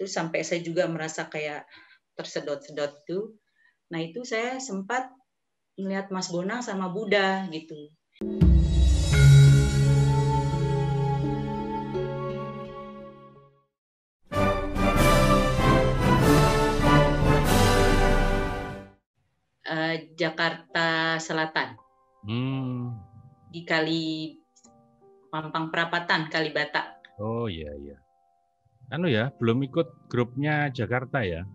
Terus sampai saya juga merasa kayak tersedot-sedot tuh. Nah itu saya sempat melihat Mas Bonang sama Buddha gitu. Jakarta Selatan. Di Kali Mampang Perapatan, Kalibata. Oh iya. Anu ya, belum ikut grupnya Jakarta ya?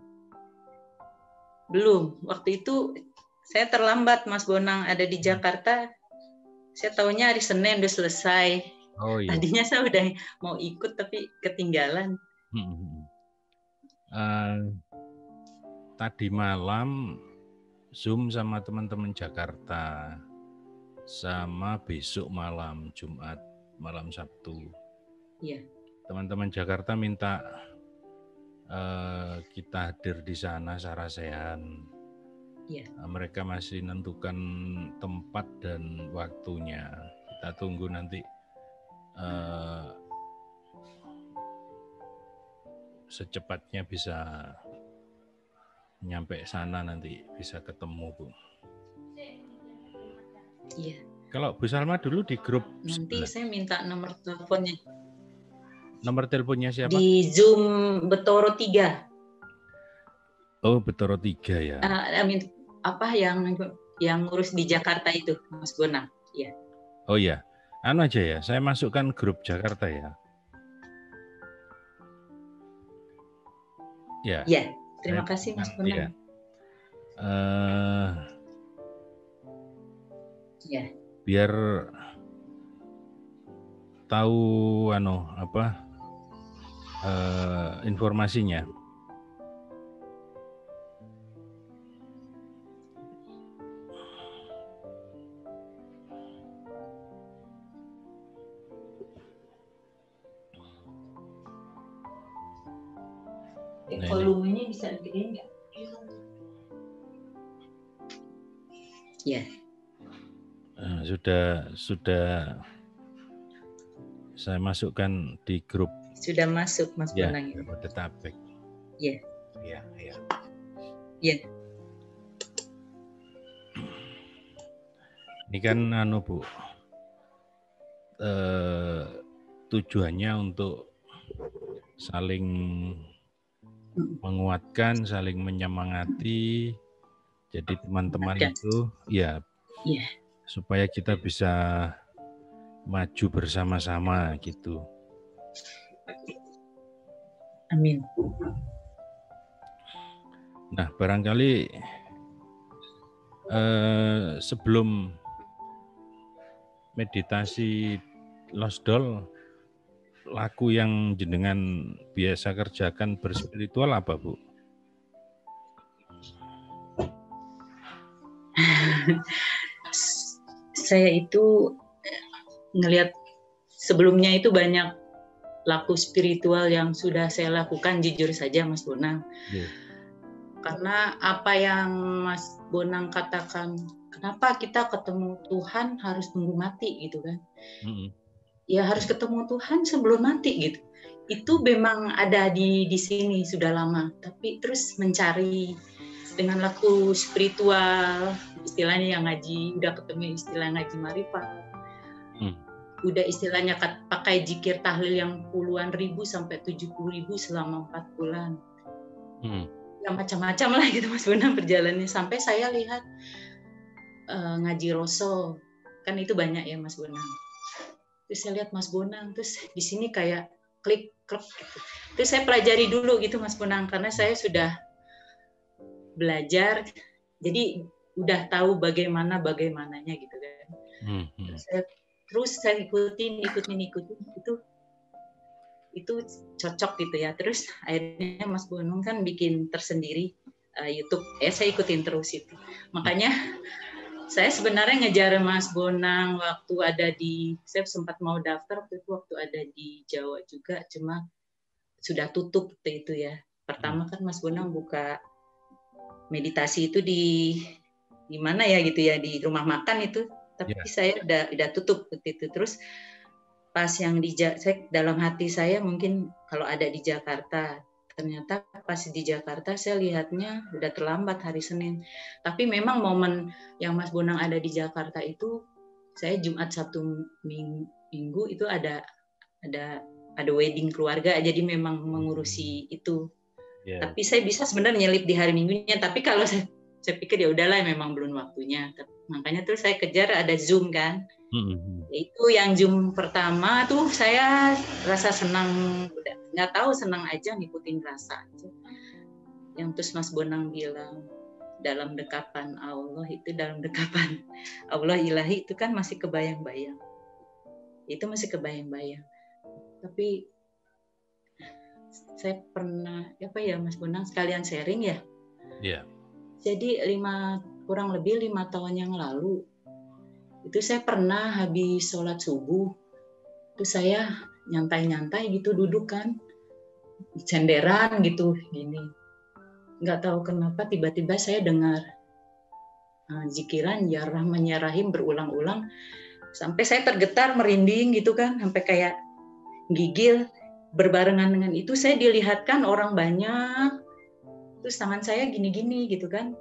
Belum. Waktu itu saya terlambat, Mas Bonang ada di Jakarta. Saya tahunya hari Senin udah selesai. Oh iya. Tadinya saya udah mau ikut tapi ketinggalan. Tadi malam Zoom sama teman-teman Jakarta, sama besok malam Jumat, malam Sabtu. Iya. Teman-teman Jakarta minta kita hadir di sana Sarasehan. Iya. Mereka masih nentukan tempat dan waktunya. Kita tunggu nanti secepatnya bisa nyampe sana, nanti bisa ketemu, Bu. Iya. Kalau Bu Salma dulu di grup nanti saya minta nomor teleponnya. Nomor teleponnya siapa? Di Zoom Betoro 3. Oh, Betoro 3 ya. Apa yang ngurus di Jakarta itu, Mas Bonang? Iya. Oh iya. Anu aja ya, saya masukkan grup Jakarta ya. Ya. Iya. Terima kasih Mas Bonang. Ya. Biar tahu informasinya. Volumenya bisa digedein nggak? Ya. Sudah saya masukkan di grup. Sudah masuk Mas Bonang. Ya, Bodetabek. Iya. Iya. Iya. Ini kan Bu, tujuannya untuk saling menguatkan, saling menyemangati. Jadi teman-teman itu ya, supaya kita bisa maju bersama-sama gitu. Amin. Nah, barangkali sebelum meditasi Lost Doll, lagu yang jenengan biasa kerjakan berspiritual apa, Bu? Saya itu ngelihat sebelumnya itu banyak laku spiritual yang sudah saya lakukan, jujur saja Mas Bonang. Karena apa yang Mas Bonang katakan, kenapa kita ketemu Tuhan harus tunggu mati gitu kan? Ya harus ketemu Tuhan sebelum mati gitu. Itu memang ada di sini sudah lama, tapi terus mencari dengan laku spiritual, istilahnya yang ngaji, udah ketemu istilah ngaji marifat. Udah istilahnya pakai zikir tahlil yang puluhan ribu sampai 70.000 selama 4 bulan. Ya macam-macam lah gitu Mas Bonang perjalanannya. Sampai saya lihat ngaji Roso, kan itu banyak ya Mas Bonang. Terus saya lihat Mas Bonang, terus di sini kayak klik gitu. Terus saya pelajari dulu gitu Mas Bonang, karena saya sudah belajar, jadi udah tahu bagaimananya gitu kan. Terus saya ikutin itu cocok gitu ya. Terus akhirnya Mas Bonang kan bikin tersendiri YouTube, saya ikutin terus itu. Makanya saya sebenarnya ngejar Mas Bonang waktu saya sempat mau daftar waktu ada di Jawa juga, cuma sudah tutup itu ya. Pertama kan Mas Bonang buka meditasi itu di mana ya gitu ya, di rumah makan itu, tapi saya udah tutup itu. Terus pas yang saya dalam hati saya mungkin kalau ada di Jakarta, ternyata pas di Jakarta saya lihatnya udah terlambat hari Senin. Tapi memang momen yang Mas Bonang ada di Jakarta itu, saya Jumat Sabtu Minggu itu ada wedding keluarga, jadi memang mengurusi itu. Yeah. Tapi saya bisa sebenarnya nyelip di hari Minggunya, tapi kalau saya pikir ya udahlah memang belum waktunya. Makanya tuh saya kejar ada Zoom kan. Itu yang Zoom pertama tuh saya rasa senang, nggak tahu senang aja ngikutin rasa aja. Yang terus Mas Bonang bilang dalam dekapan Allah itu, dalam dekapan Allah ilahi itu kan masih kebayang-bayang. Itu masih kebayang-bayang. Tapi saya pernah Mas Bonang sekalian sharing ya. Iya. Yeah. Jadi kurang lebih 5 tahun yang lalu itu saya pernah habis sholat subuh, terus saya nyantai-nyantai gitu duduk kan, cenderan gitu gini. Nggak tahu kenapa tiba-tiba saya dengar zikiran Ya Rahman Ya Rahim berulang-ulang, sampai saya tergetar merinding gitu kan, sampai kayak gigil. Berbarengan dengan itu saya dilihatkan orang banyak, terus tangan saya gini-gini gitu kan.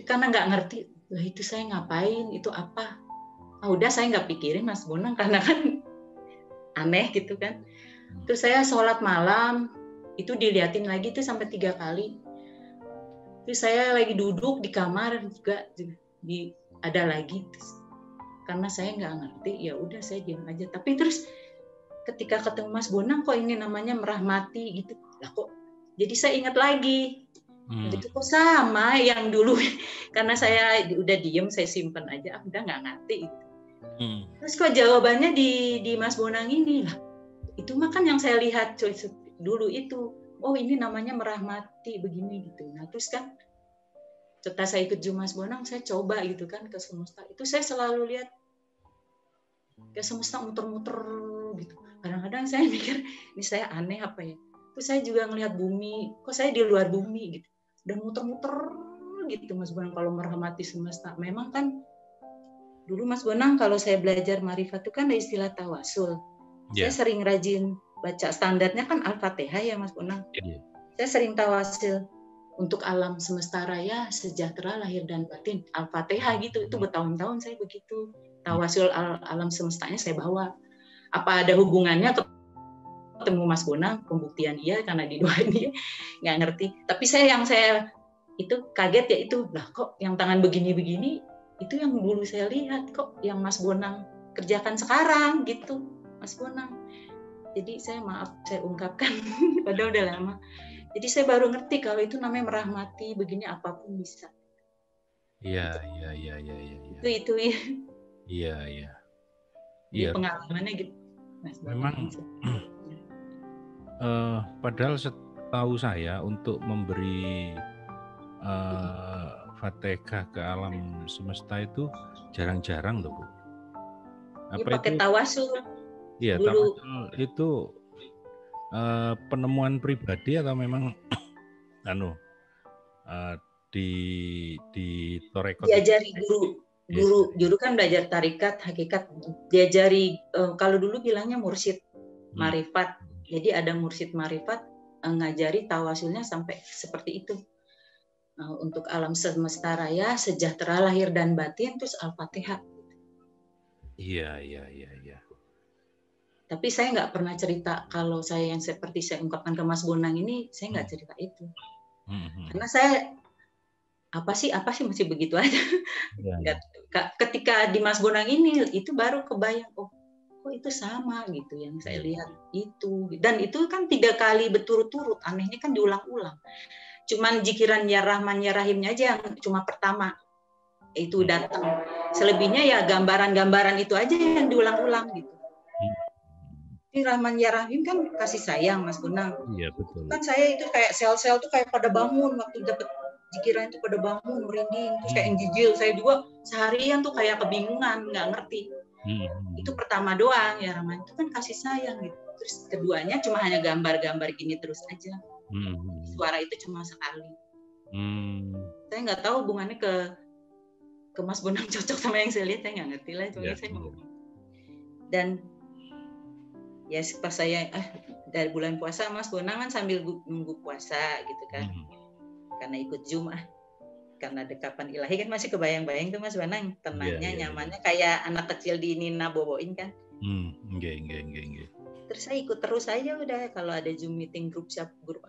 Karena nggak ngerti, lah itu saya ngapain, itu apa? Udah saya nggak pikirin Mas Bonang, karena kan aneh gitu kan. Terus saya sholat malam, itu diliatin lagi tuh sampai 3 kali. Terus saya lagi duduk di kamar juga, ada lagi. Karena saya nggak ngerti, ya udah saya diam aja. Tapi terus ketika ketemu Mas Bonang, kok ini namanya merahmati gitu. Lah kok, jadi saya ingat lagi. Itu kok sama yang dulu. Karena saya udah diem, saya simpen aja, udah nggak ngerti gitu. Terus kok jawabannya di Mas Bonang ini lah. Itu mah kan yang saya lihat dulu itu. Oh ini namanya merahmati begini gitu. Nah terus kan setelah saya ikut Zoom Mas Bonang, saya coba gitu kan ke semesta. Itu saya selalu lihat ke semesta muter-muter gitu. Kadang-kadang saya mikir, ini saya aneh apa ya? Terus saya juga ngelihat bumi, kok saya di luar bumi gitu. Dan muter-muter gitu Mas Bonang kalau merahmati semesta. Memang kan dulu Mas Bonang kalau saya belajar marifat itu kan ada istilah tawasul. Yeah. Saya sering rajin baca, standarnya kan Al-Fatihah ya Mas Bonang. Yeah. Saya sering tawasul untuk alam semesta raya sejahtera lahir dan batin. Al-Fatihah gitu, itu bertahun-tahun saya begitu. Tawasul alam semestanya saya bawa. Apa ada hubungannya ketemu Mas Bonang, pembuktian iya karena didoain dia, nggak ngerti. Tapi yang saya itu kaget ya itu, lah kok yang tangan begini-begini, itu yang dulu saya lihat, kok yang Mas Bonang kerjakan sekarang gitu, Mas Bonang. Jadi saya ungkapkan, padahal udah lama. Jadi saya baru ngerti kalau itu namanya merahmati, begini apapun bisa. Iya. Itu ya. Iya. Iya. Pengalamannya gitu. Mas memang padahal setahu saya untuk memberi Fatihah ke alam semesta itu jarang-jarang loh Bu. Apa ya, pakai tawasul. Iya, tawasul itu penemuan pribadi atau memang di torekot? Diajari guru kan belajar tarikat, hakikat, diajari kalau dulu bilangnya mursyid marifat. Jadi ada mursyid marifat ngajari tawasulnya sampai seperti itu. Untuk alam semesta raya, sejahtera lahir dan batin, terus Al-Fatihah. Iya. Tapi saya nggak pernah cerita kalau saya yang seperti saya ungkapkan ke Mas Bonang ini, saya nggak cerita itu. Karena saya apa sih masih begitu aja. Ya. Ketika di Mas Bonang ini itu baru kebayang, oh kok itu sama gitu yang saya lihat itu. Dan itu kan 3 kali berturut-turut, anehnya kan diulang-ulang. Cuman zikiran Ya Rahman Ya Rahimnya aja yang cuma pertama itu datang. Selebihnya ya gambaran-gambaran itu aja yang diulang-ulang gitu. Ini Rahman Ya Rahim kan kasih sayang Mas Bonang. Iya betul. Kan saya itu kayak sel-sel tuh kayak pada bangun waktu dapat zikiran itu, pada bangun merinding, terus kayak gigil. Saya juga seharian tuh kayak kebingungan, nggak ngerti. Itu pertama doang Ya Rahman itu kan kasih sayang gitu. Terus keduanya cuma hanya gambar-gambar gini terus aja. Suara itu cuma sekali. Saya nggak tahu hubungannya ke Mas Bonang cocok sama yang saya lihat, saya nggak ngerti lah. Saya mau. Dan ya pas saya dari bulan puasa Mas Bonang kan sambil nunggu puasa gitu kan. Karena ikut Zoom karena dekapan ilahi kan masih kebayang-bayang tuh Mas Bonang, tenangnya, nyamannya kayak anak kecil di Nina boboin kan. Enggak. Terus saya ikut terus aja udah, kalau ada Zoom meeting grup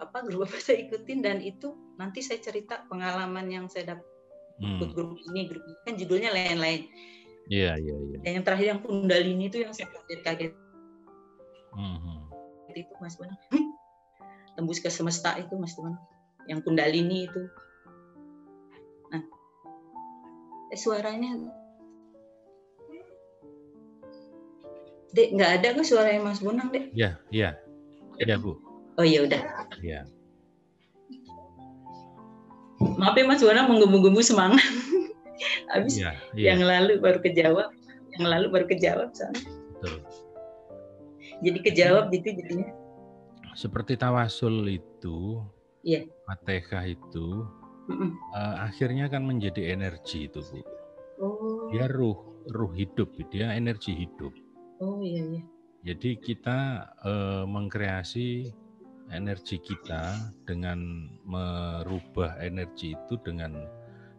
apa saya ikutin, dan itu nanti saya cerita pengalaman yang saya dapat ikut grup ini kan judulnya lain-lain. Iya. Dan yang terakhir yang Kundalini itu yang saya kaget. Itu Mas Bonang. Tembus ke semesta itu Mas Bonang. Yang Kundalini itu. Nah, suaranya Dek, nggak ada kan suaranya Mas Bonang, Dek? Iya, Bu. Oh iya udah. Iya. Maaf ya Mas Bonang, menggebu-gebu semangat. Habis yang lalu baru kejawab. Soalnya. Betul. Jadi kejawab gitu jadinya. Seperti tawasul itu, Fatihah itu, akhirnya kan menjadi energi itu, Bu. Dia ruh hidup, dia energi hidup. Oh iya. Jadi kita mengkreasi energi kita dengan merubah energi itu dengan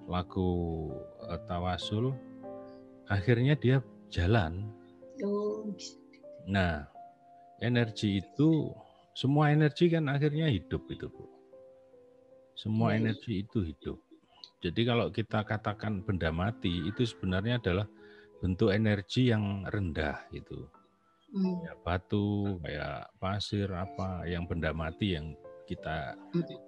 lagu tawasul, akhirnya dia jalan. Nah, energi itu, semua energi kan akhirnya hidup itu, Bu. Semua energi itu hidup. Jadi kalau kita katakan benda mati, itu sebenarnya adalah bentuk energi yang rendah itu. Ya, batu, kayak pasir, apa yang benda mati yang kita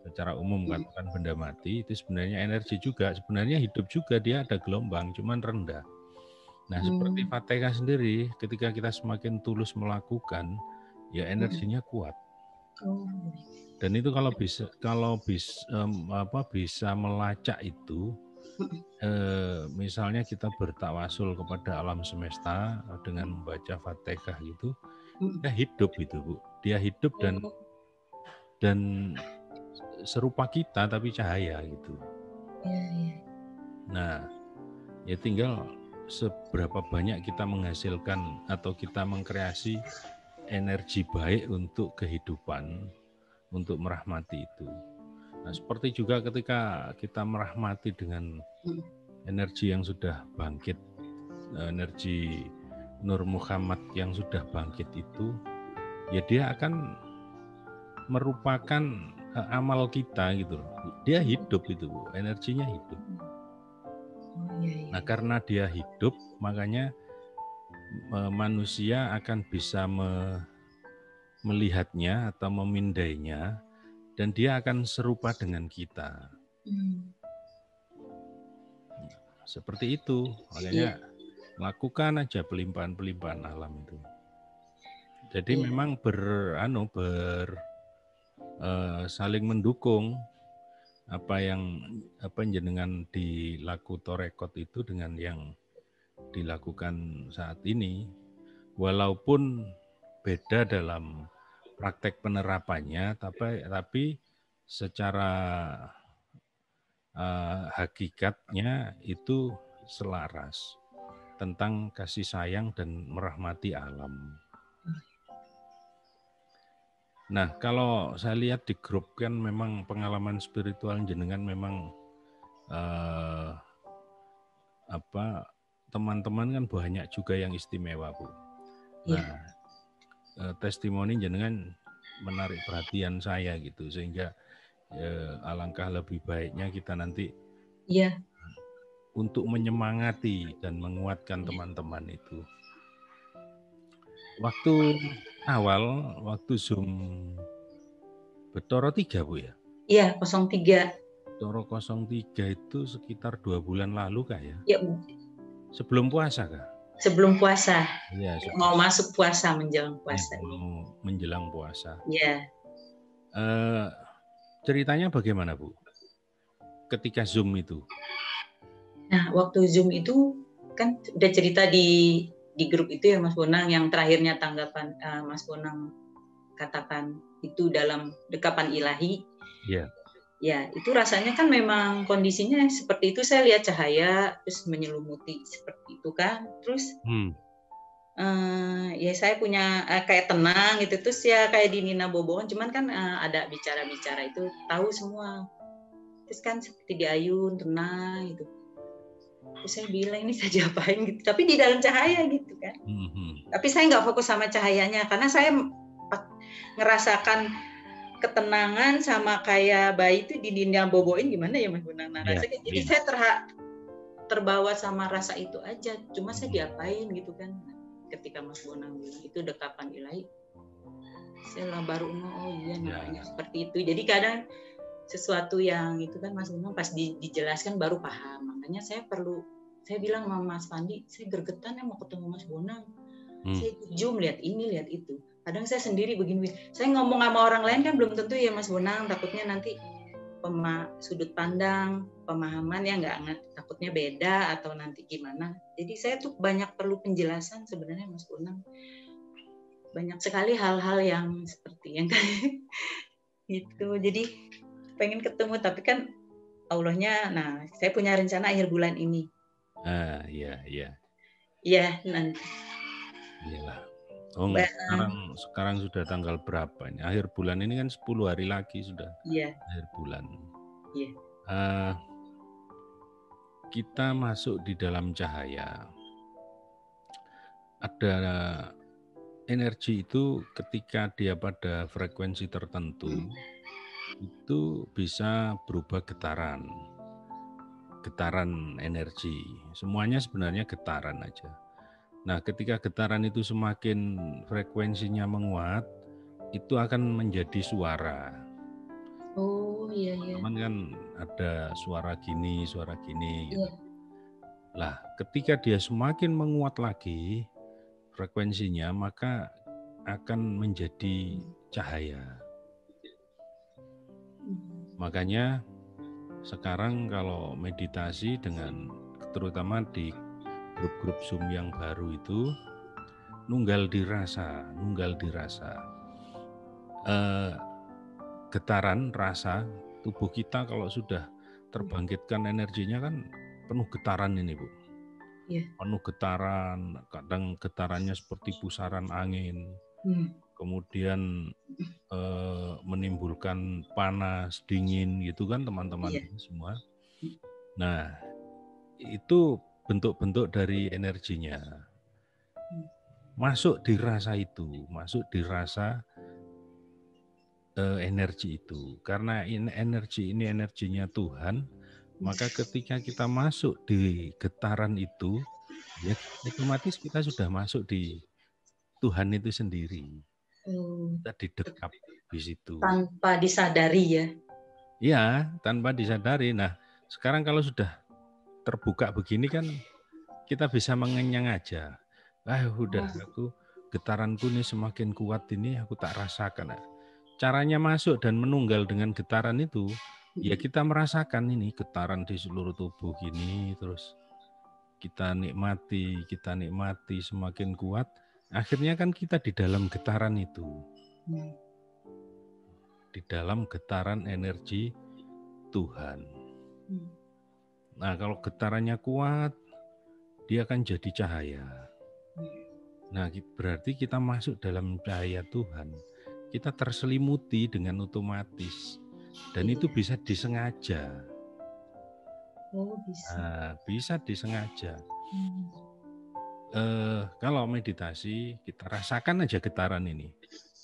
secara umum katakan benda mati, itu sebenarnya energi juga, sebenarnya hidup juga, dia ada gelombang, cuman rendah. Nah, seperti Fatihah sendiri, ketika kita semakin tulus melakukan, ya energinya kuat. Dan itu kalau bisa melacak itu, misalnya kita bertawasul kepada alam semesta dengan membaca Fatihah itu, dia hidup itu, Bu. Dia hidup dan serupa kita tapi cahaya gitu. Nah, ya tinggal seberapa banyak kita menghasilkan atau kita mengkreasi energi baik untuk kehidupan, untuk merahmati itu. Nah, seperti juga ketika kita merahmati dengan energi yang sudah bangkit, energi Nur Muhammad yang sudah bangkit itu, ya dia akan merupakan amal kita gitu loh. Dia hidup itu, Bu. Energinya hidup. Nah, karena dia hidup, makanya manusia akan bisa melihatnya atau memindainya, dan dia akan serupa dengan kita. Seperti itu, makanya lakukan aja pelimpahan-pelimpahan alam itu. Jadi memang saling mendukung apa yang jenengan di laku torekot itu dengan yang dilakukan saat ini, walaupun beda dalam praktek penerapannya, tapi secara hakikatnya itu selaras tentang kasih sayang dan merahmati alam. Nah, kalau saya lihat di grup kan memang pengalaman spiritual jenengan memang teman-teman kan banyak juga yang istimewa, Bu. Nah, testimoni jenengan menarik perhatian saya gitu, sehingga alangkah lebih baiknya kita nanti untuk menyemangati dan menguatkan teman-teman itu. Waktu Zoom Betoro 3, Bu ya? Iya, 03. Betoro 03 itu sekitar 2 bulan lalu kah ya? Iya. Sebelum puasa kah? Sebelum puasa. Iya. Mau masuk puasa, menjelang puasa. Mau menjelang puasa. Iya. Ceritanya bagaimana, Bu? Ketika Zoom itu? Nah, waktu Zoom itu kan udah cerita di grup itu ya Mas Bonang, yang terakhirnya tanggapan Mas Bonang katakan itu dalam dekapan ilahi. Iya. Ya, itu rasanya kan memang kondisinya seperti itu. Saya lihat cahaya terus menyelumuti seperti itu kan. Terus Ya saya punya kayak tenang gitu, terus ya kayak di Nina Boboan, cuman kan ada bicara-bicara itu tahu semua. Terus kan seperti di Ayun tenang gitu. Terus saya bilang ini saya diapain gitu, tapi di dalam cahaya gitu kan. Tapi saya nggak fokus sama cahayanya karena saya ngerasakan ketenangan sama kayak bayi itu di Nina Boboin gimana ya Mas Bonang. Nah, jadi saya terbawa sama rasa itu aja. Cuma saya diapain gitu kan. Ketika Mas Bonang bilang itu dekapan ilahi, saya lah baru oh iya namanya seperti itu. Jadi kadang sesuatu yang itu kan Mas Bonang pas dijelaskan baru paham. Makanya saya bilang sama Mas Pandi, saya gergetan ya mau ketemu Mas Bonang. Saya zoom lihat ini lihat itu. Kadang saya sendiri begini. Saya ngomong sama orang lain kan belum tentu ya Mas Bonang, takutnya nanti sudut pandang, pemahaman ya nggak takutnya beda atau nanti gimana. Jadi saya tuh banyak perlu penjelasan sebenarnya Mas Bonang. Banyak sekali hal-hal yang seperti yang kayak gitu. Jadi pengen ketemu tapi kan Allahnya, nah saya punya rencana akhir bulan ini. Iya. Iya nanti. Iyalah. Sekarang sudah tanggal berapa ini? Akhir bulan ini kan 10 hari lagi sudah. Iya. Akhir bulan. Iya. Kita masuk di dalam cahaya. Ada energi itu ketika dia pada frekuensi tertentu itu bisa berubah getaran energi. Semuanya sebenarnya getaran aja. Nah, ketika getaran itu semakin frekuensinya menguat, itu akan menjadi suara. Oh iya. Teman kan ada suara gini gitu. Iya. Lah, ketika dia semakin menguat lagi frekuensinya, maka akan menjadi cahaya. Makanya sekarang kalau meditasi dengan terutama di grup-grup Zoom yang baru itu nunggal dirasa. Getaran rasa tubuh kita kalau sudah terbangkitkan energinya kan penuh getaran ini Bu. Penuh getaran, kadang getarannya seperti pusaran angin. Kemudian menimbulkan panas, dingin gitu kan teman-teman semua. Nah, itu bentuk-bentuk dari energinya. Masuk dirasa energi itu. Karena energi ini energinya Tuhan, maka ketika kita masuk di getaran itu, ya otomatis kita sudah masuk di Tuhan itu sendiri. Kita didekap di situ. Tanpa disadari ya? Iya, tanpa disadari. Nah, sekarang kalau sudah terbuka begini kan kita bisa mengenyang aja. Udah, aku getaranku ini semakin kuat ini aku tak rasakan. Caranya masuk dan menunggal dengan getaran itu, ya kita merasakan ini getaran di seluruh tubuh gini, terus kita nikmati semakin kuat. Akhirnya kan kita di dalam getaran itu. Di dalam getaran energi Tuhan. Nah, kalau getarannya kuat, dia akan jadi cahaya. Nah, berarti kita masuk dalam cahaya Tuhan. Kita terselimuti dengan otomatis. Dan itu bisa disengaja. Bisa. Nah, bisa disengaja. Kalau meditasi, kita rasakan aja getaran ini.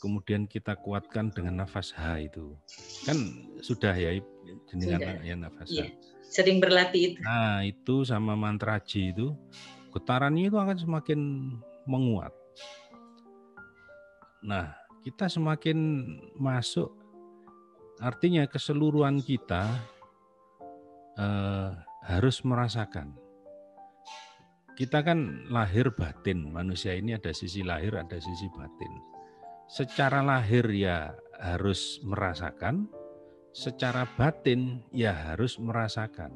Kemudian kita kuatkan dengan nafas H itu. Kan sudah ya, jenengan ya nafas H. Sering berlatih itu. Nah, itu sama mantra J itu, getarannya itu akan semakin menguat. Nah, kita semakin masuk, artinya keseluruhan kita harus merasakan. Kita kan lahir batin, manusia ini ada sisi lahir, ada sisi batin. Secara lahir ya harus merasakan, secara batin ya harus merasakan.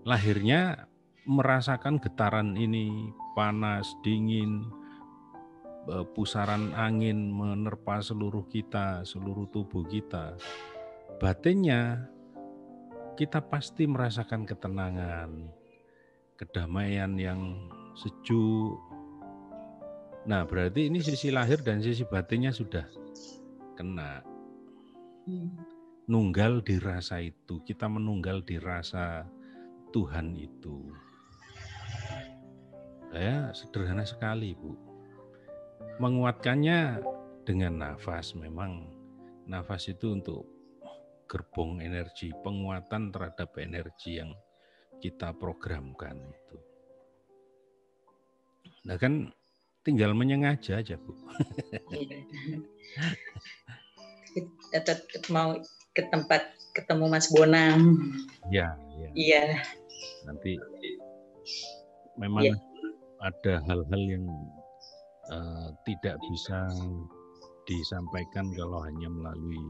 Lahirnya merasakan getaran ini, panas, dingin, pusaran angin menerpa seluruh kita, seluruh tubuh kita. Batinnya kita pasti merasakan ketenangan, kedamaian yang sejuk, Nah, berarti ini sisi lahir dan sisi batinnya sudah kena. Nunggal di rasa itu, kita menunggal di rasa Tuhan itu. Saya sederhana sekali, Bu. Menguatkannya dengan nafas. Memang nafas itu untuk gerbong energi, penguatan terhadap energi yang kita programkan itu. Nah kan tinggal menyengaja aja, Bu. Tetap mau ke tempat ketemu Mas Bonang. Ya. Iya. Nanti memang ada hal-hal yang tidak bisa disampaikan kalau hanya melalui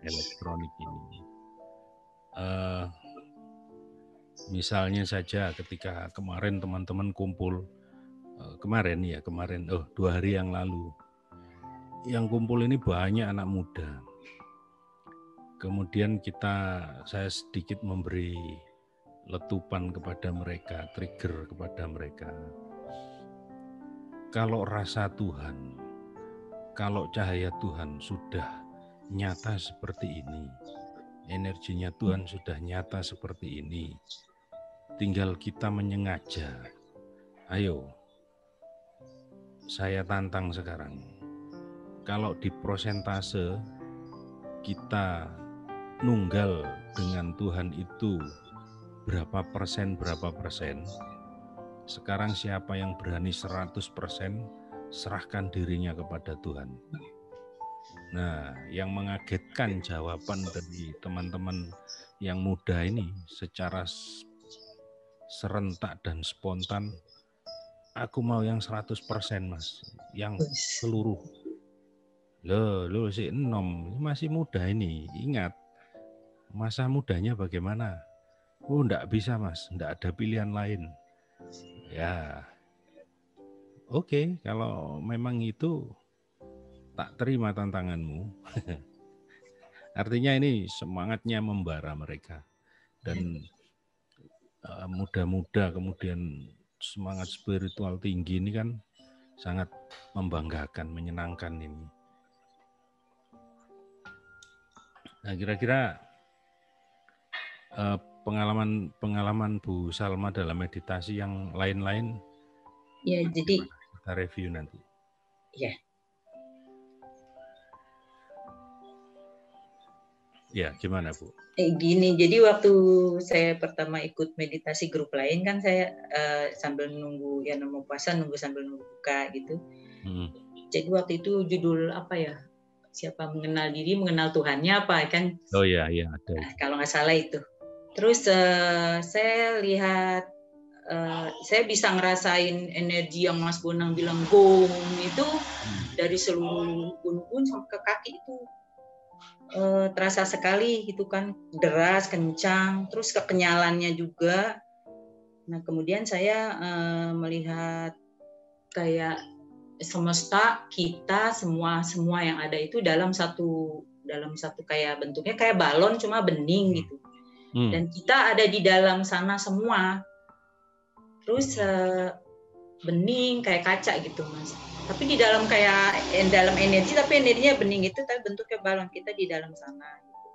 elektronik ini. Misalnya saja ketika kemarin teman-teman kumpul, kemarin 2 hari yang lalu, yang kumpul ini banyak anak muda. Kemudian saya sedikit memberi letupan kepada mereka, trigger kepada mereka. Kalau rasa Tuhan, kalau cahaya Tuhan sudah nyata seperti ini, energinya Tuhan sudah nyata seperti ini, tinggal kita menyengaja. Ayo, saya tantang sekarang. Kalau di prosentase kita nunggal dengan Tuhan itu berapa persen, sekarang siapa yang berani 100% serahkan dirinya kepada Tuhan. Nah, yang mengagetkan jawaban dari teman-teman yang muda ini secara serentak dan spontan, aku mau yang 100% Mas, yang seluruh. Loh si enom, masih muda ini, ingat masa mudanya bagaimana? Oh, enggak bisa Mas, enggak ada pilihan lain. Ya, oke, kalau memang itu tak terima tantanganmu. Artinya ini semangatnya membara mereka. Dan muda-muda kemudian semangat spiritual tinggi ini kan sangat membanggakan, menyenangkan ini. Nah, kira-kira pengalaman Bu Salma dalam meditasi yang lain-lain, ya, jadi kita review nanti. Ya. Ya, gimana Bu? Gini, jadi waktu saya pertama ikut meditasi grup lain kan saya sambil nunggu mau puasa, sambil nunggu buka gitu. Jadi waktu itu judul apa ya? Siapa mengenal diri, mengenal Tuhannya apa kan? Oh iya ada. Kalau nggak salah itu. Terus saya lihat, saya bisa ngerasain energi yang Mas Bonang bilang gong itu dari seluruh pun sampai ke kaki itu terasa sekali gitu kan, deras, kencang, terus kekenyalannya juga. Nah kemudian saya melihat kayak semesta, kita semua yang ada itu dalam satu kayak bentuknya kayak balon cuma bening gitu. Dan kita ada di dalam sana semua. Terus bening kayak kaca gitu Mas. Tapi di dalam dalam energi, tapi energinya bening itu, tapi bentuknya balon, kita di dalam sana. Gitu.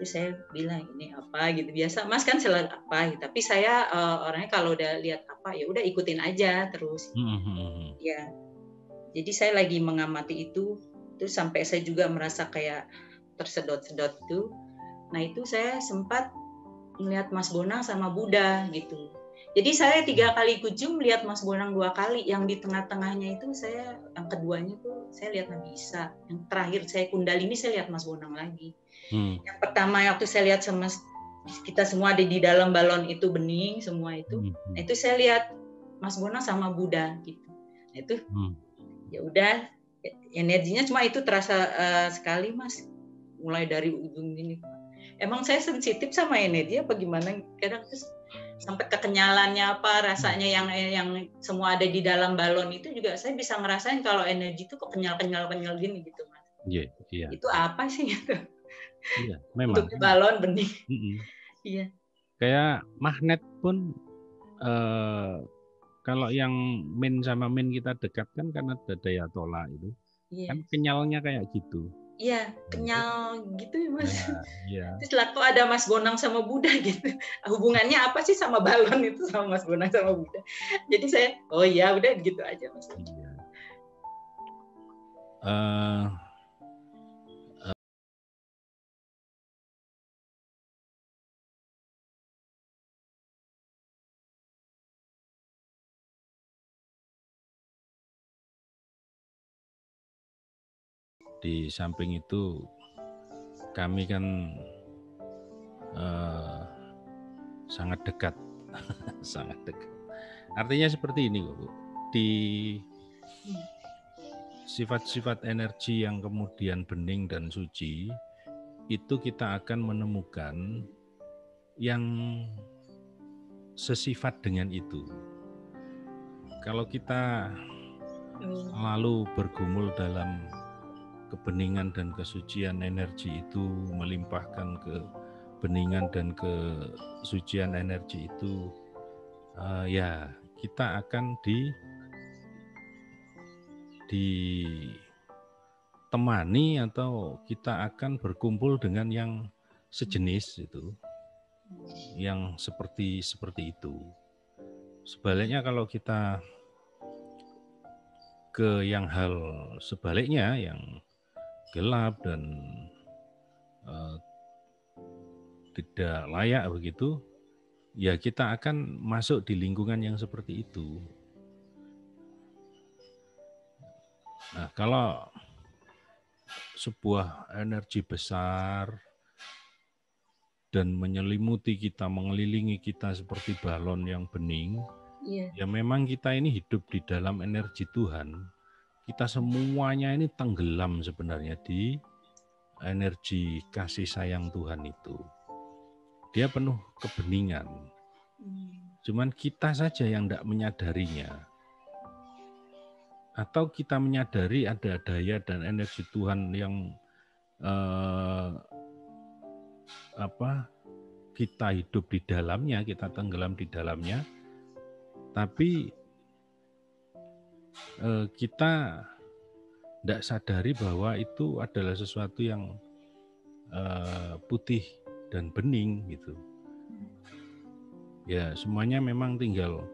Terus saya bilang ini apa gitu, biasa Mas kan selalu apa gitu. Tapi saya orangnya kalau udah lihat apa ya udah ikutin aja terus. Ya, jadi saya lagi mengamati itu, terus sampai saya juga merasa kayak tersedot-sedot itu. Nah itu saya sempat melihat Mas Bonang sama Buddha gitu. Jadi saya 3 kali ikut Zoom lihat Mas Bonang 2 kali. Yang di tengah-tengahnya itu yang keduanya tuh saya lihat Nabisa. Yang terakhir saya Kundalini saya lihat Mas Bonang lagi. Yang pertama waktu saya lihat sama kita semua ada di dalam balon itu bening semua itu. Nah, itu saya lihat Mas Bonang sama Buddha gitu. Nah, itu ya udah energinya cuma itu terasa sekali Mas. Mulai dari ujung ini. Emang saya sensitif sama energi apa gimana? Kadang terus sampai kekenyalannya apa rasanya yang semua ada di dalam balon itu juga saya bisa ngerasain kalau energi itu kok kenyal gini gitu Mas. Iya. Itu apa sih gitu? Iya, memang. Untuk balon bening. Iya. Kayak magnet pun Kalau yang min sama min kita dekatkan kan ada daya tolak itu. Kan kenyalnya kayak gitu. Iya, kenyal gitu ya Mas. Iya. Terus lah kok ada Mas Bonang sama Buddha gitu. Hubungannya apa sih sama balon itu sama Mas Bonang sama Buddha? Jadi saya, oh iya udah gitu aja Mas. Iya. Di samping itu kami kan sangat dekat, sangat dekat. Artinya seperti ini, Bu. Di sifat-sifat energi yang kemudian bening dan suci, itu kita akan menemukan yang sesifat dengan itu. Kalau kita selalu bergumul dalam kebeningan dan kesucian energi itu, melimpahkan kebeningan dan kesucian energi itu, ya kita akan ditemani atau kita akan berkumpul dengan yang sejenis itu, yang seperti itu. Sebaliknya kalau kita ke yang hal sebaliknya, yang gelap dan tidak layak begitu, ya kita akan masuk di lingkungan yang seperti itu. Nah, kalau sebuah energi besar dan menyelimuti kita, mengelilingi kita seperti balon yang bening, ya memang kita ini hidup di dalam energi Tuhan. Kita semuanya ini tenggelam sebenarnya di energi kasih sayang Tuhan itu. Dia penuh kebeningan. Cuman kita saja yang tidak menyadarinya. Atau kita menyadari ada daya dan energi Tuhan yang kita hidup di dalamnya, kita tenggelam di dalamnya, tapi kita tidak sadari bahwa itu adalah sesuatu yang putih dan bening gitu. Ya, semuanya memang tinggal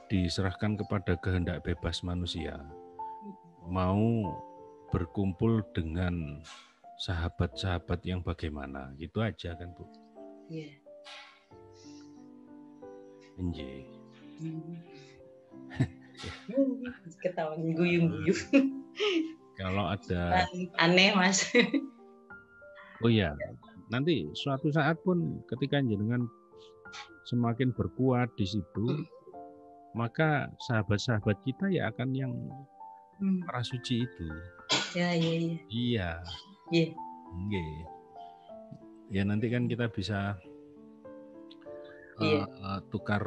diserahkan kepada kehendak bebas manusia. Mau berkumpul dengan sahabat-sahabat yang bagaimana, gitu aja kan, Bu. Iya. Enje. Ketawa guyung-guyung. Kalau ada aneh, Mas. Oh ya, nanti suatu saat pun ketika jenengan semakin berkuat di situ, maka sahabat-sahabat kita ya akan yang para suci itu. Ya. Iya. Ya nanti kan kita bisa tukar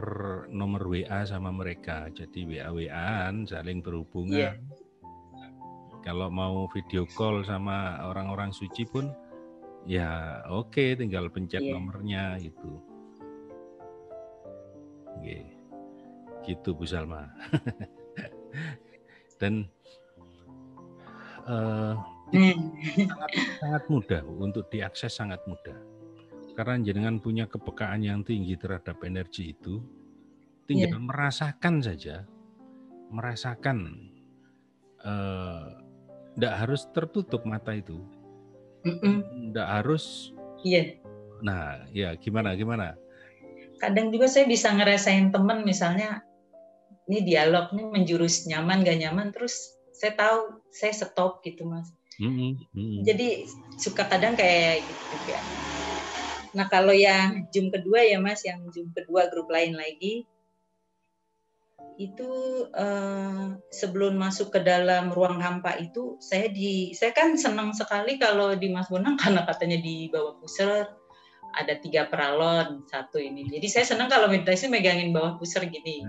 nomor WA sama mereka. Jadi WA-WA-an saling berhubungan. Kalau mau video call sama orang-orang suci pun ya oke, tinggal pencet nomornya itu. Gitu Bu Salma. Dan sangat mudah untuk diakses, sangat mudah. Karena jenengan punya kepekaan yang tinggi terhadap energi itu, tinggal merasakan saja, tidak harus tertutup mata itu, tidak harus. Nah, ya gimana? Kadang juga saya bisa ngerasain teman, misalnya ini dialog nih menjurus nyaman gak nyaman, terus saya tahu saya stop gitu Mas. Jadi suka kadang kayak gitu juga. Nah kalau yang Zoom kedua ya Mas, yang Zoom kedua grup lain lagi, itu sebelum masuk ke dalam ruang hampa itu saya kan senang sekali kalau di Mas Bonang, karena katanya di bawah pusar ada 3 peralon, 1 ini. Jadi saya senang kalau meditasi megangin bawah pusar gini.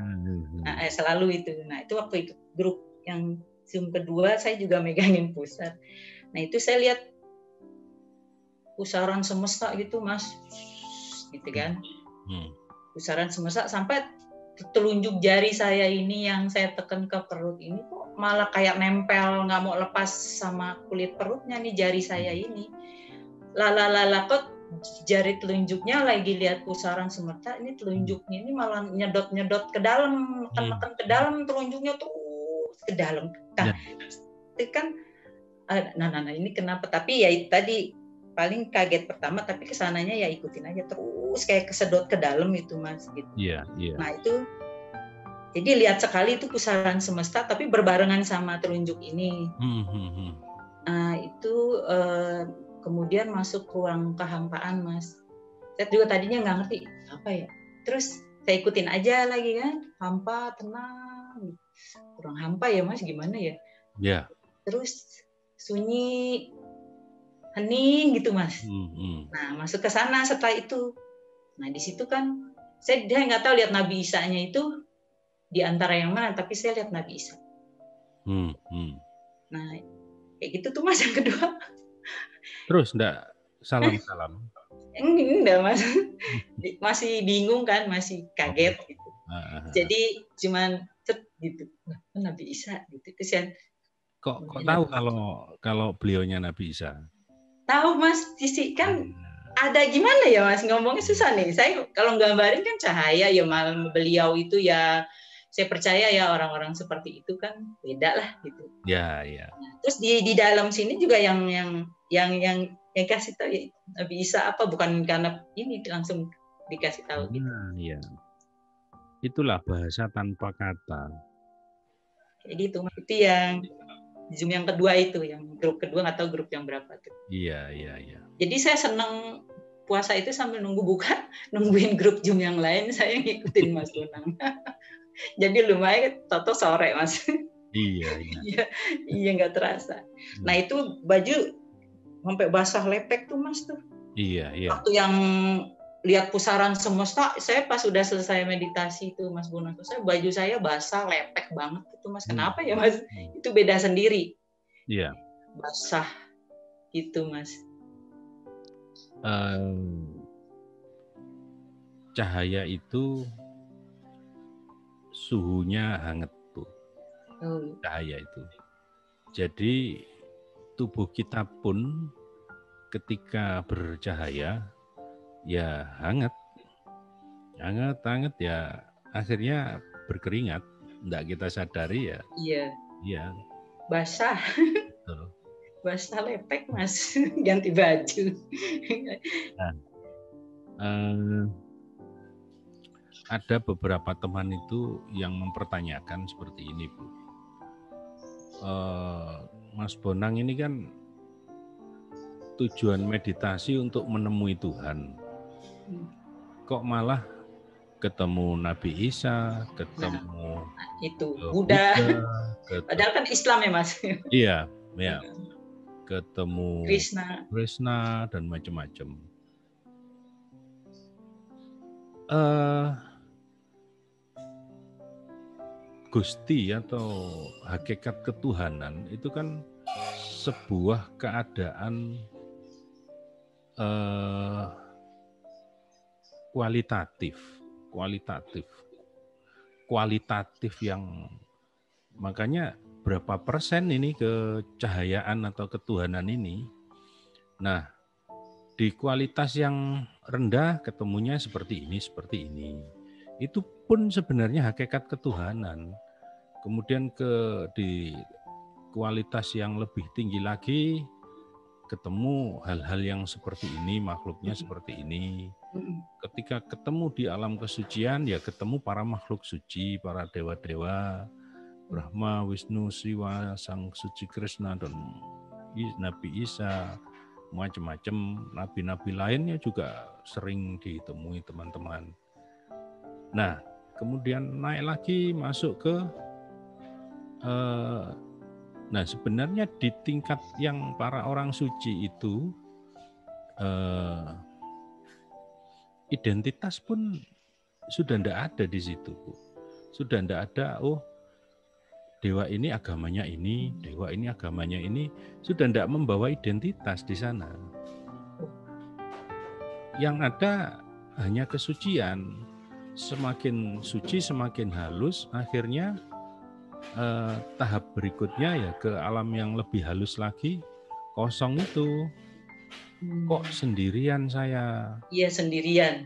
Nah, selalu itu. Nah, itu waktu itu grup yang Zoom kedua saya juga megangin pusar. Nah, itu saya lihat pusaran semesta gitu, Mas. Gitu kan. Pusaran semesta sampai telunjuk jari saya ini yang saya tekan ke perut ini kok malah kayak nempel, nggak mau lepas sama kulit perutnya nih jari saya ini. Lala kok jari telunjuknya lagi lihat pusaran semesta, ini telunjuknya ini malah nyedot ke dalam, neken ke dalam telunjuknya terus ke dalam. Nah, itu kan, nah ini kenapa? Tapi ya tadi paling kaget pertama, tapi kesananya ya ikutin aja terus kayak kesedot ke dalam itu Mas gitu. Iya. Nah itu jadi lihat sekali itu pusaran semesta tapi berbarengan sama telunjuk ini. Nah itu kemudian masuk ruang kehampaan Mas. Saya juga tadinya nggak ngerti apa ya. Terus saya ikutin aja lagi kan, hampa, tenang. Ruang hampa ya Mas, gimana ya? Ya. Terus sunyi, hening gitu Mas. Nah masuk ke sana setelah itu. Nah di situ kan saya nggak tahu lihat Nabi Isa-nya itu di antara yang mana, tapi saya lihat Nabi Isa. Nah kayak gitu tuh Mas yang kedua. Terus enggak salam? Enggak Mas, masih bingung kan, masih kaget gitu. Jadi cuman gitu, Nabi Isa gitu. Kesian. Kok tahu kalau beliaunya Nabi Isa? Tahu Mas, sisi kan ada gimana ya Mas, ngomongnya susah nih. Saya kalau gambarin kan cahaya ya, malam beliau itu ya saya percaya ya orang-orang seperti itu kan beda lah gitu. Ya. Nah, terus di dalam sini juga yang kasih tahu ya, Nabi Isa apa, bukan karena ini langsung dikasih tahu gitu. Iya. Itulah bahasa tanpa kata. Kayak gitu. Itu yang Zoom yang kedua itu, yang grup kedua nggak tahu grup yang berapa tuh. Iya. Jadi saya seneng puasa itu sambil nunggu buka, nungguin grup Zoom yang lain, saya ngikutin Mas Bonang. Jadi lumayan toto sore Mas. Iya nggak terasa. Nah itu baju sampai basah lepek tuh Mas tuh. Iya. Waktu yang lihat pusaran semesta, saya pas sudah selesai meditasi itu Mas Bonang, baju saya basah lepek banget itu Mas. Kenapa ya Mas? Itu beda sendiri. Iya. Basah gitu Mas. Cahaya itu suhunya hangat tuh. Cahaya itu. Jadi tubuh kita pun ketika bercahaya ya hangat ya, akhirnya berkeringat, enggak kita sadari ya. Iya. Basah. Basah lepek Mas, ganti baju. Ada beberapa teman itu yang mempertanyakan seperti ini, Bu. Mas Bonang ini kan tujuan meditasi untuk menemui Tuhan. Kok malah ketemu Nabi Isa, ketemu itu Buddha. Padahal kan Islam ya Mas. Iya. Ketemu Krishna dan macam-macam. Gusti atau hakikat ketuhanan itu kan sebuah keadaan kualitatif yang makanya berapa persen ini kecahayaan atau ketuhanan ini. Nah, di kualitas yang rendah ketemunya seperti ini. Itu pun sebenarnya hakikat ketuhanan. Kemudian di kualitas yang lebih tinggi lagi ketemu hal-hal yang seperti ini, makhluknya seperti ini. Ketika ketemu di alam kesucian ya ketemu para makhluk suci, para dewa-dewa, Brahma, Wisnu, Siwa, Sang Suci Krishna dan Nabi Isa, macam-macam nabi-nabi lainnya juga sering ditemui teman-teman. Nah, kemudian naik lagi masuk ke nah sebenarnya di tingkat yang para orang suci itu identitas pun sudah tidak ada di situ, Bu. Sudah tidak ada, dewa ini agamanya ini, dewa ini agamanya ini, sudah tidak membawa identitas di sana. Yang ada hanya kesucian. semakin suci, semakin halus, akhirnya tahap berikutnya ya ke alam yang lebih halus lagi, kosong itu. Kok sendirian saya? Iya, sendirian.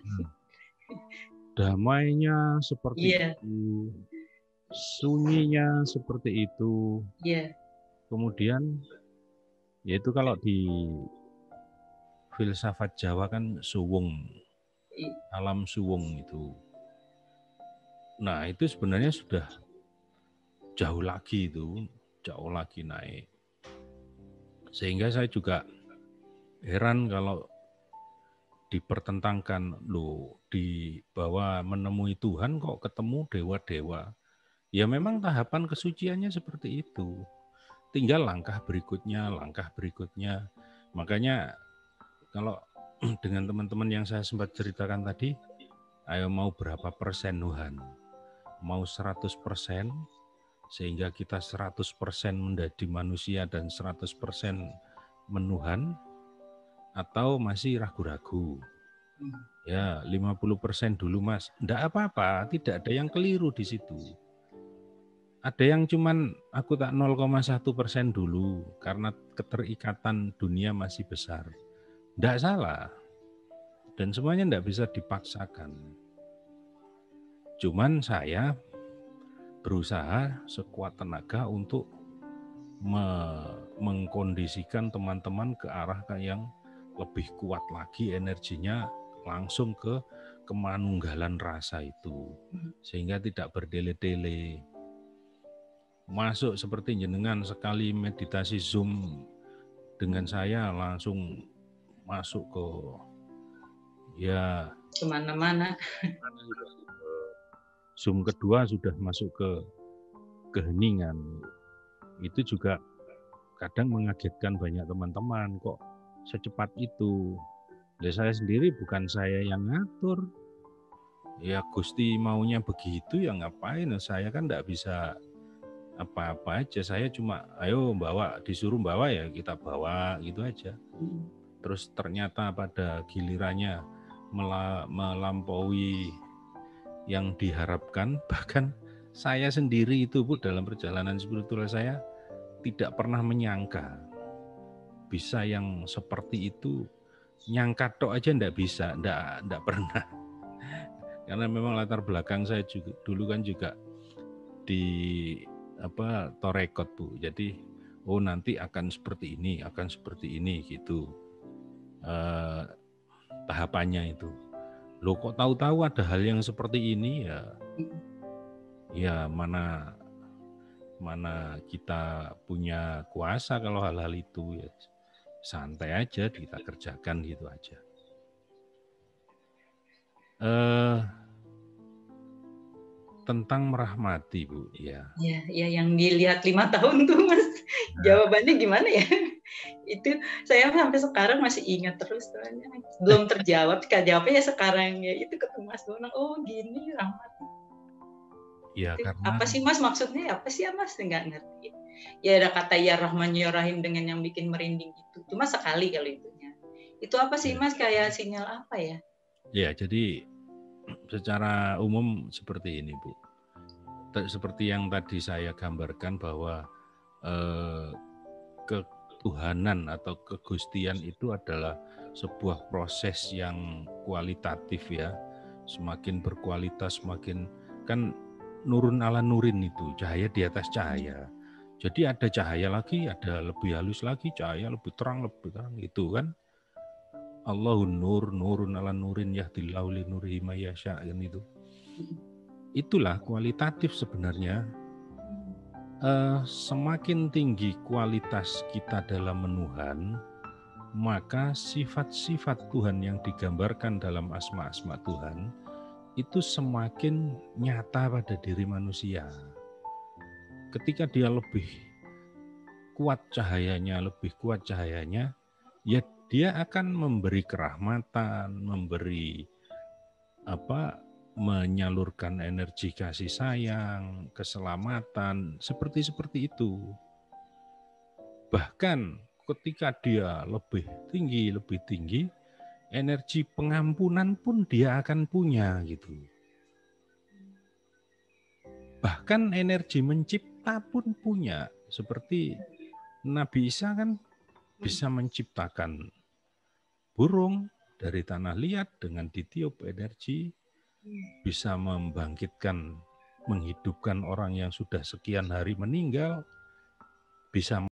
Damainya seperti Iya. itu, sunyinya seperti itu. Iya. Kemudian, yaitu kalau di filsafat Jawa kan suwung, alam suwung itu. Nah itu sebenarnya sudah jauh lagi naik. Sehingga saya juga heran kalau dipertentangkan, loh, di bahwa menemui Tuhan kok ketemu dewa-dewa. Ya memang tahapan kesuciannya seperti itu. Tinggal langkah berikutnya. Makanya kalau dengan teman-teman yang saya sempat ceritakan tadi, ayo mau berapa persen Tuhan? Mau 100%, sehingga kita 100% menjadi manusia dan 100% menuhan, atau masih ragu-ragu? Ya 50% dulu Mas. Enggak apa-apa, tidak ada yang keliru di situ. Ada yang cuman aku tak 0,1% dulu karena keterikatan dunia masih besar. Enggak salah. Dan semuanya enggak bisa dipaksakan. Cuman saya berusaha sekuat tenaga untuk mengkondisikan teman-teman ke arah yang lebih kuat lagi energinya, langsung ke kemanunggalan rasa itu, sehingga tidak berdele-dele. Masuk seperti jenengan sekali meditasi Zoom dengan saya langsung masuk ke ya kemana-mana. Zoom kedua sudah masuk ke keheningan. Itu juga kadang mengagetkan banyak teman-teman, kok secepat itu. Ya saya sendiri bukan saya yang ngatur. Ya Gusti maunya begitu, ya ngapain? Saya kan enggak bisa apa-apa aja. Saya cuma ayo bawa, disuruh bawa ya kita bawa gitu aja. Terus ternyata pada gilirannya melampaui yang diharapkan, bahkan saya sendiri itu Bu dalam perjalanan spiritual saya tidak pernah menyangka bisa yang seperti itu. Nyangka tok aja enggak bisa, enggak pernah. Karena memang latar belakang saya juga dulu kan juga di torekot Bu. Jadi nanti akan seperti ini gitu. Tahapannya itu. Loh kok tahu-tahu ada hal yang seperti ini ya mana kita punya kuasa kalau hal-hal itu, ya santai aja kita kerjakan gitu aja. Tentang merahmati Bu, ya. Ya yang dilihat 5 tahun tuh Mas, jawabannya gimana ya? Itu saya sampai sekarang masih ingat terus soalnya. Belum terjawab, jawabnya ya sekarang ya. Itu ketemu Mas Bonang, oh gini rahmati. Ya, itu, karena apa sih Mas maksudnya? Apa sih ya Mas? Nggak ngerti. Ya ada kata ya Rahman ya Rahim dengan yang bikin merinding itu. Cuma sekali kalau itunya. Itu apa sih Mas? Kayak sinyal apa ya? Ya, jadi secara umum seperti ini Bu. Seperti yang tadi saya gambarkan bahwa ketuhanan atau kegustian itu adalah sebuah proses yang kualitatif ya. Semakin berkualitas, semakin kan nurun ala nurin itu, cahaya di atas cahaya. Jadi ada cahaya lagi, ada lebih halus lagi, cahaya lebih terang gitu kan. Allahun nur, nurun ala nurin yahdillahu li nurihi may yasha kan itu. Itulah kualitatif sebenarnya. Semakin tinggi kualitas kita dalam menuhan, maka sifat-sifat Tuhan yang digambarkan dalam asma-asma Tuhan itu semakin nyata pada diri manusia. Ketika dia lebih kuat cahayanya, ya dia akan memberi kerahmatan, memberi menyalurkan energi kasih sayang, keselamatan, seperti itu. Bahkan ketika dia lebih tinggi, energi pengampunan pun dia akan punya gitu. Bahkan energi mencipta pun punya. Seperti Nabi Isa kan bisa menciptakan burung dari tanah liat dengan ditiup energi, bisa membangkitkan, menghidupkan orang yang sudah sekian hari meninggal, bisa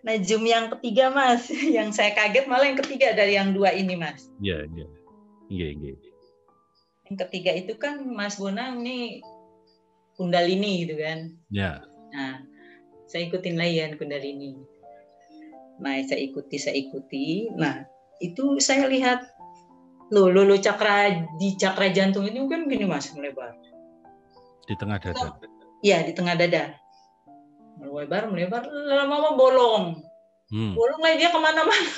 Nah, Zoom yang ketiga, Mas. Yang saya kaget malah yang ketiga dari yang dua ini, Mas. Iya. Yang ketiga itu kan Mas Bonang nih Kundalini gitu kan. Ya. Nah, saya ikutin lagi kan Kundalini. Nah, saya ikuti. Nah, itu saya lihat loh cakra jantung ini kan gini Mas, melebar. Di tengah dada. Iya, di tengah dada. Melebar, lama-lama bolong. Bolong lagi dia kemana-mana.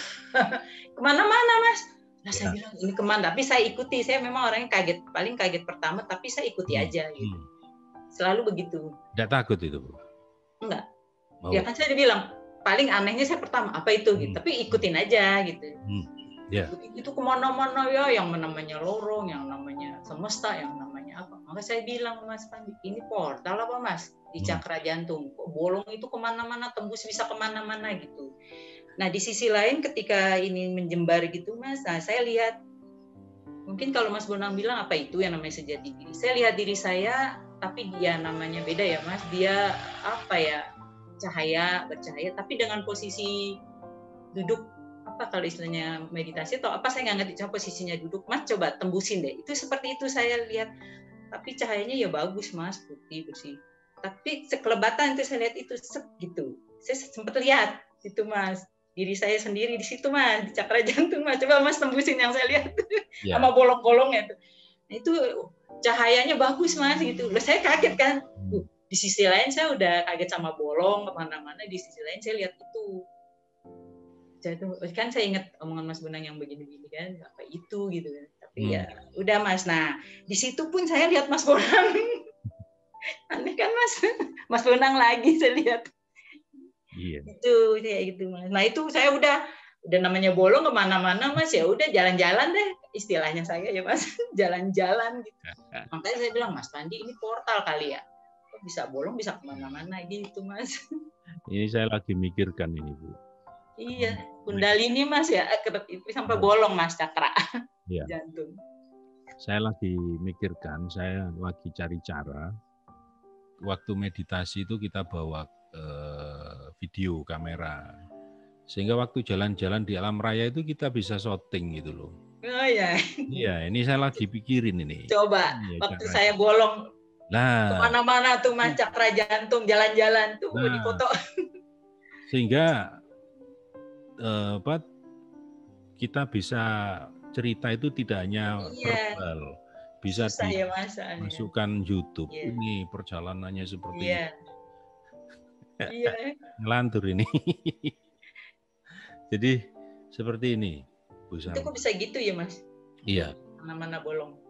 Kemana-mana, Mas. Nah, saya bilang ini kemana? Tapi saya ikuti. Saya memang orangnya paling kaget pertama, tapi saya ikuti aja gitu. Selalu begitu. Tidak takut itu, Bu? Enggak. Ya kan saya bilang, paling anehnya saya pertama, apa itu? Gitu. Tapi ikutin aja gitu. Itu kemana-mana ya, yang namanya lorong, yang namanya semesta, yang namanya apa. Maka saya bilang, Mas Pandi, ini portal apa, Mas? Di cakra jantung. Kok bolong itu kemana-mana, tembus bisa kemana-mana gitu. Nah, di sisi lain ketika ini menjembar gitu, Mas, nah saya lihat, mungkin kalau Mas Bonang bilang apa itu yang namanya sejati diri. Saya lihat diri saya, tapi dia namanya beda ya, Mas. Dia apa ya, bercahaya, tapi dengan posisi duduk, apa kalau istilahnya meditasi atau apa, saya nggak ngerti, coba posisinya duduk. Mas, coba tembusin deh. Itu seperti itu saya lihat. Tapi cahayanya ya bagus, Mas, putih, bersih. Tapi sekelebatan itu saya lihat itu gitu. Saya sempat lihat itu, Mas. Diri saya sendiri di situ, Mas, di cakra jantung, Mas. Coba Mas tembusin yang saya lihat sama bolong-bolongnya itu. Nah, itu cahayanya bagus, Mas, gitu. Loh, saya kaget kan. Di sisi lain saya udah kaget sama bolong kemana-mana. Di sisi lain saya lihat itu. Kan saya ingat omongan Mas Bonang yang begini-begini kan, apa itu gitu kan. Tapi ya udah, Mas. Nah, di situ pun saya lihat Mas Bonang. Aneh kan, Mas? Mas Bonang lagi saya lihat. Iya. Itu kayak gitu, Mas. Nah, itu saya udah namanya bolong kemana-mana, Mas, ya udah jalan-jalan deh istilahnya saya ya, Mas. Jalan-jalan gitu. Makanya saya bilang, Mas Pandi ini portal kali ya. Kok bisa bolong bisa kemana-mana gitu, Mas. Ini saya lagi mikirkan ini, Bu. Iya, Kundalini, Mas, ya, itu sampai bolong, Mas, cakra jantung. Saya lagi mikirkan, saya lagi cari cara. Waktu meditasi itu kita bawa video kamera, sehingga waktu jalan-jalan di alam raya itu kita bisa syuting gitu loh. Oh ya. Iya, ini saya lagi pikirin ini. Coba waktu saya bolong, kemana-mana tuh, Mas, cakra jantung, jalan-jalan tuh di foto. Sehingga kita bisa cerita itu tidak hanya verbal, bisa dimasukkan YouTube. Ini perjalanannya seperti ini. Ngelantur ini. Jadi seperti ini, Bu Salma. Itu kok bisa gitu ya, Mas? Iya. Mana-mana bolong.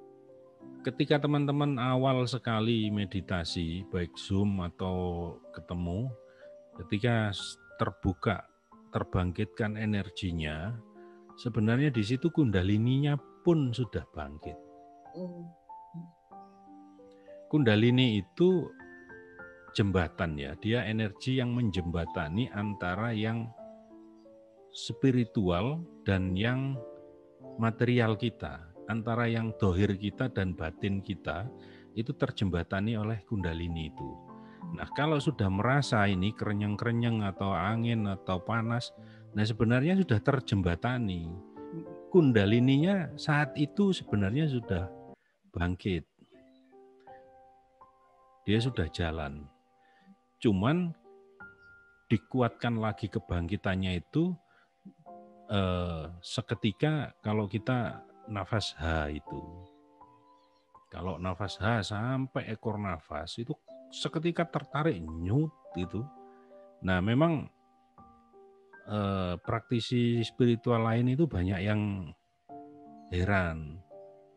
Ketika teman-teman awal sekali meditasi, baik Zoom atau ketemu, ketika terbuka, terbangkitkan energinya, sebenarnya di situ kundalininya pun sudah bangkit. Kundalini itu jembatan ya, dia energi yang menjembatani antara yang spiritual dan yang material kita, antara yang dohir kita dan batin kita, itu terjembatani oleh kundalini itu. Nah, kalau sudah merasa ini kerenyeng-kerenyeng atau angin atau panas, nah sebenarnya sudah terjembatani. Kundalininya saat itu sebenarnya sudah bangkit. Dia sudah jalan. Cuman dikuatkan lagi kebangkitannya itu seketika kalau kita nafas H itu. Kalau nafas H sampai ekor nafas itu seketika tertarik nyut gitu. Nah, memang praktisi spiritual lain itu banyak yang heran.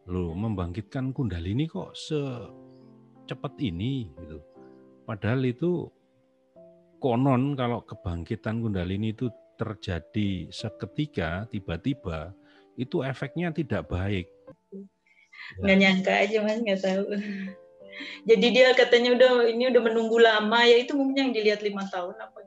Loh, membangkitkan kundalini kok secepat ini gitu. Padahal itu konon kalau kebangkitan kundalini itu terjadi seketika tiba-tiba itu efeknya tidak baik. Nggak nyangka aja, Mas, nggak tahu. Jadi dia katanya udah menunggu lama, ya itu mungkin yang dilihat 5 tahun apa